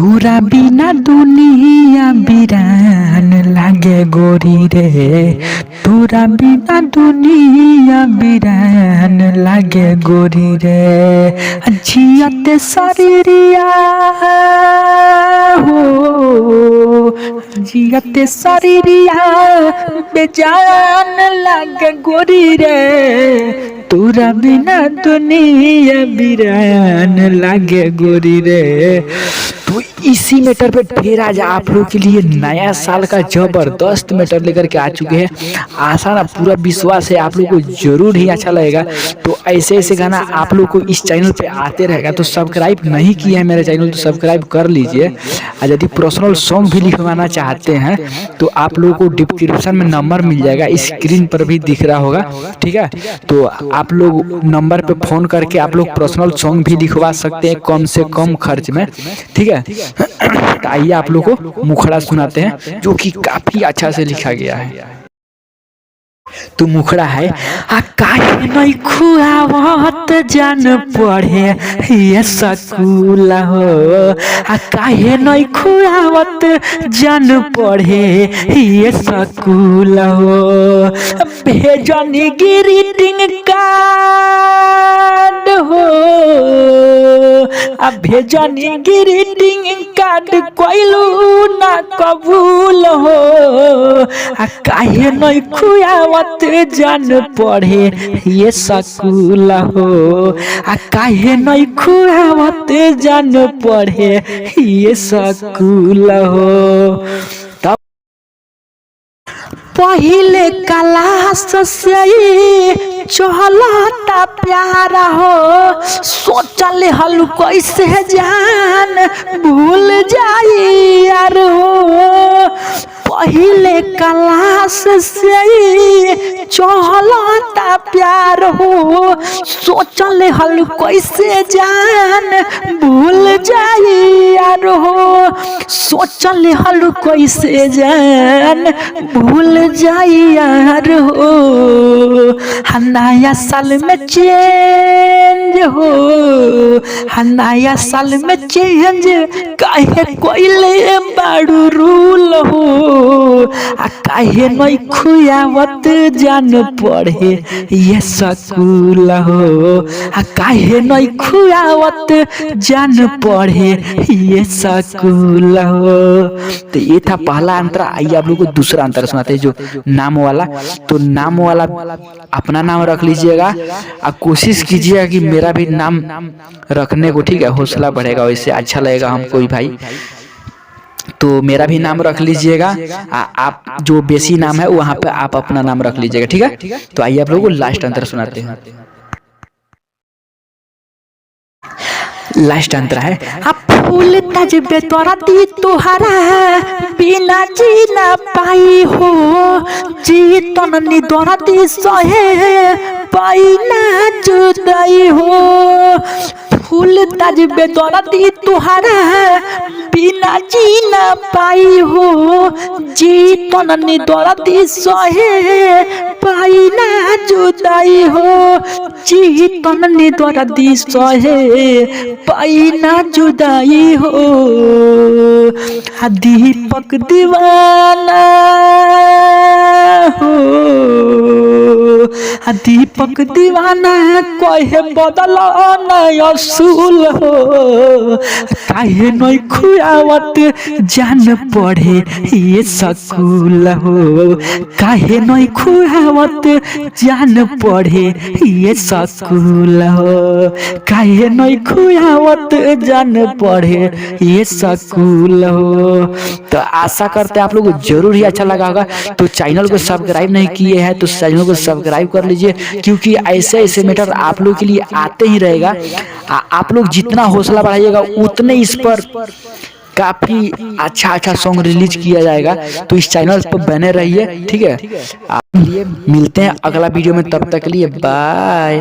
तोरा बिना दुनिया बिरान लागे गोरी रे। तोरा बिना दुनिया बिरान लागे गोरी रे। जियते शरीरिया हो, जियते शरीरिया बेजान लागे गोरी रे। तोरा बिना दुनिया बिरान लागे गोरी रे। तो इसी मैटर पे फिर आज आप लोगों के लिए नया साल का जबरदस्त मैटर लेकर के आ चुके हैं। आशा ना पूरा विश्वास है आप लोगों को जरूर ही अच्छा लगेगा। तो ऐसे ऐसे गाना आप लोग को इस चैनल पे आते रहेगा। तो सब्सक्राइब नहीं किया है मेरे चैनल तो सब्सक्राइब कर लीजिए। और यदि पर्सनल सॉन्ग भी लिखवाना चाहते हैं तो आप लोगों को डिस्क्रिप्शन में नंबर मिल जाएगा, स्क्रीन पर भी दिख रहा होगा, ठीक है। तो आप लोग नंबर पे फोन करके आप लोग पर्सनल सॉन्ग भी लिखवा सकते हैं कम से कम खर्च में, ठीक है। तो आइए आप लोग को मुखड़ा सुनाते हैं जो कि काफी अच्छा से लिखा गया है। तो मुखड़ा है काहे नहीं खुआवत जान पढ़े ये सकूल हो। काहे नहीं खुआवत जान पढ़े ये सकूल हो। भेजनी ग्रीटिंग कार्ड हो, भेजनी ग्रीटिंग कार्ड कोइलू ना कबूल हो। काहे नहीं खुआवत जान पढ़े ये सकूल हो। काहे नहीं खुआवत जान पढ़े ये सकूल हो। पहिले क्लास से चलता प्यारा हो, सोचल हल कैसे जान भूल जाई यार हो। पहिले क्लास से चलता प्यार हो, सोचल हल कैसे जान भूल जाई यार हो। सोचल हल कैसे जान भूल जाई यार हो। नया साल में चेंज हो, नया साल में चेंज काहे कोइले बाड़ू रूल हो। काहे नहीं खुआवत जान पढ़े ये सकूल हो। काहे नहीं खुआवत जान पढ़े ये सकूल हो। तो ये था पहला अंतर। आइए आप लोग को दूसरा अंतर सुनाते हैं जो नाम वाला। तो नाम वाला अपना नाम रख लीजिएगा और कोशिश कीजिएगा कि मेरा भी नाम रखने को, ठीक है। हौसला बढ़ेगा, वैसे अच्छा लगेगा हमको भी भाई। तो मेरा भी नाम रख लीजिएगा। आप जो बेसी नाम है वहां पे आप अपना नाम रख लीजिएगा, ठीक है। तो आइए आप लोगों को लास्ट अंतर सुनाते हैं। लास्ट अंतर है फूल तजबे तोरा दी तुहरा बिना जी ना पाई हो। जी तननी तोरा दी सहे पाई ना जुदाई हो। फूल तजबे तोरा दी तुहरा बिना जी ना पाई हो। जी तननी तोरा दी सहे पाई ना जुदाई हो। जी तननी तोरा दी सहे पाई ना जुदाई हो। दीपक दीवाना हो, दीपक दीवाना कहे बदल असूल हो। काहे नहीं खुआवत जान पढ़े ये सकूल हो। काहे नहीं खुआवत जान पढ़े ये सकूल हो। काहे नहीं खुआवत जान पढ़े ये सकूल हो। तो आशा करते हैं आप लोगों को जरूर ही अच्छा लगा होगा। तो चैनल को सब्सक्राइब नहीं किए हैं तो चैनल को सब्सक्राइब कर लीजिए, क्योंकि ऐसे ऐसे मैटर आप लोगों के लिए आते ही रहेगा। आप लोग जितना हौसला बढ़ाइएगा उतने इस पर काफी अच्छा अच्छा सॉन्ग रिलीज किया जाएगा। तो इस चैनल पर बने रहिए, ठीक है। आप लिए मिलते हैं अगला वीडियो में, तब तक के लिए बाय।